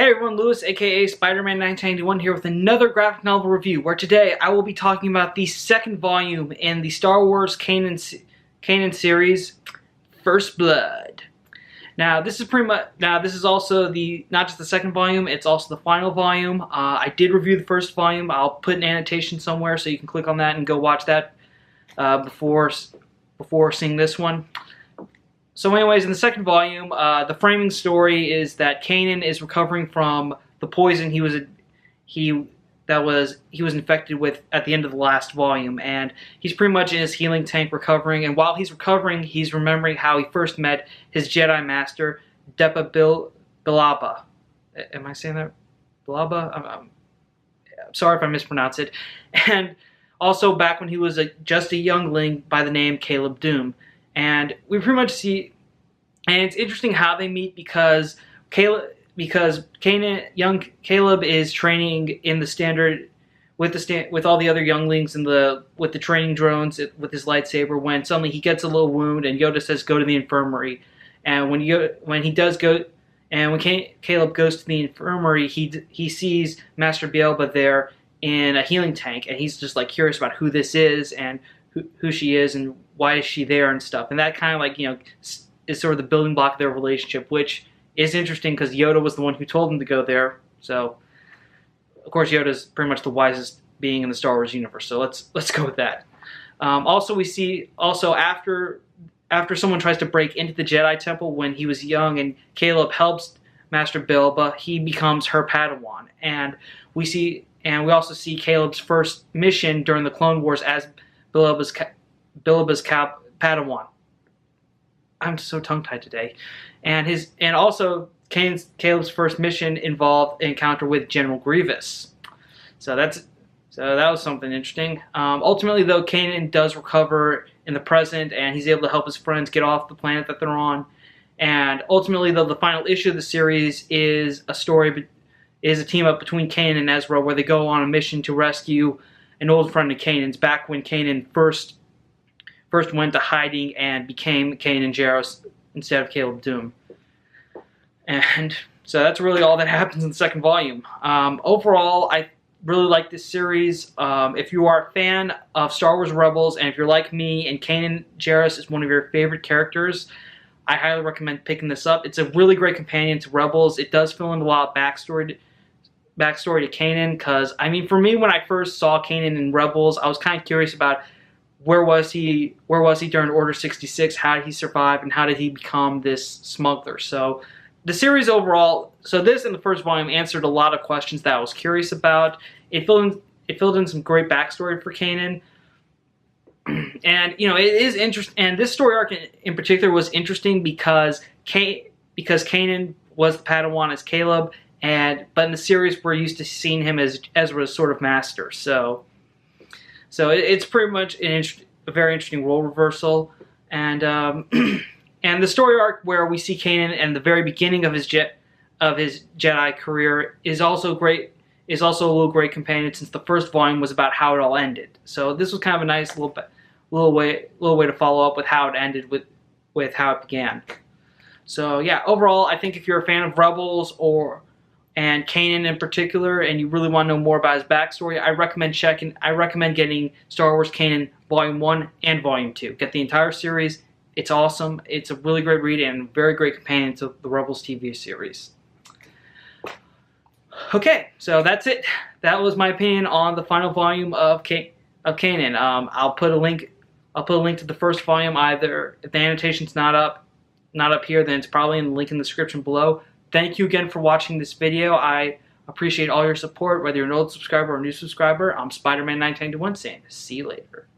Hey everyone, Lewis aka Spider-Man 1991 here with another graphic novel review, where today I will be talking about the second volume in the Star Wars Kanan series, First Blood. Now this is also not just the second volume, it's also the final volume. I did review the first volume. I'll put an annotation somewhere so you can click on that and go watch that before seeing this one. So anyways, in the second volume, the framing story is that Kanan is recovering from the poison he was infected with at the end of the last volume, and he's pretty much in his healing tank recovering. And while he's recovering, he's remembering how he first met his Jedi Master, Bilaba. Am I saying that? Bilaba? I'm sorry if I mispronounce it. And also back when he was just a youngling by the name Caleb Doom. And we pretty much see, and it's interesting how they meet because young Caleb is training in the standard with all the other younglings with the training drones with his lightsaber. When suddenly he gets a little wound, and Yoda says, "Go to the infirmary." And when Caleb goes to the infirmary, he sees Master Bielba there in a healing tank, and he's just like curious about who this is and who she is and why is she there and stuff. And that kind of is sort of the building block of their relationship, which is interesting because Yoda was the one who told him to go there. So of course Yoda's pretty much the wisest being in the Star Wars universe, so let's go with that. Also we see after someone tries to break into the Jedi Temple when he was young and Caleb helps Master Bilba, he becomes her Padawan. And we also see Caleb's first mission during the Clone Wars as Bilba's Padawan. I'm so tongue-tied today. And also Caleb's first mission involved an encounter with General Grievous. So that was something interesting. Ultimately, though, Kanan does recover in the present, and he's able to help his friends get off the planet that they're on. And ultimately, though, the final issue of the series is a team up between Kanan and Ezra, where they go on a mission to rescue an old friend of Kanan's, back when Kanan first went to hiding and became Kanan Jarrus instead of Caleb Doom. And so that's really all that happens in the second volume. Overall, I really like this series. If you are a fan of Star Wars Rebels, and if you're like me and Kanan Jarrus is one of your favorite characters, I highly recommend picking this up. It's a really great companion to Rebels. It does fill in a lot of backstory to Kanan, because, I mean, for me, when I first saw Kanan in Rebels, I was kind of curious about where was he during Order 66, how did he survive, and how did he become this smuggler. So the series overall, this in the first volume answered a lot of questions that I was curious about. It filled in some great backstory for Kanan. And, it is interesting, and this story arc in particular was interesting because Kanan was the Padawan as Caleb, but in the series we're used to seeing him as Ezra's sort of master. So it's pretty much a very interesting role reversal, and and the story arc where we see Kanan and the very beginning of his Jedi career is also great. Is also a little great companion, since the first volume was about how it all ended. So this was kind of a nice little way to follow up with how it ended with how it began. So yeah, overall, I think if you're a fan of Rebels and Kanan in particular, and you really want to know more about his backstory, I recommend getting Star Wars Kanan Volume 1 and Volume 2. Get the entire series. It's awesome. It's a really great read and a very great companion to the Rebels TV series. Okay, so that's it. That was my opinion on the final volume of Kanan. I'll put a link to the first volume. Either if the annotation's not up here, then it's probably in the link in the description below. Thank you again for watching this video. I appreciate all your support, whether you're an old subscriber or a new subscriber. I'm Spider-Man 1991 saying, see you later.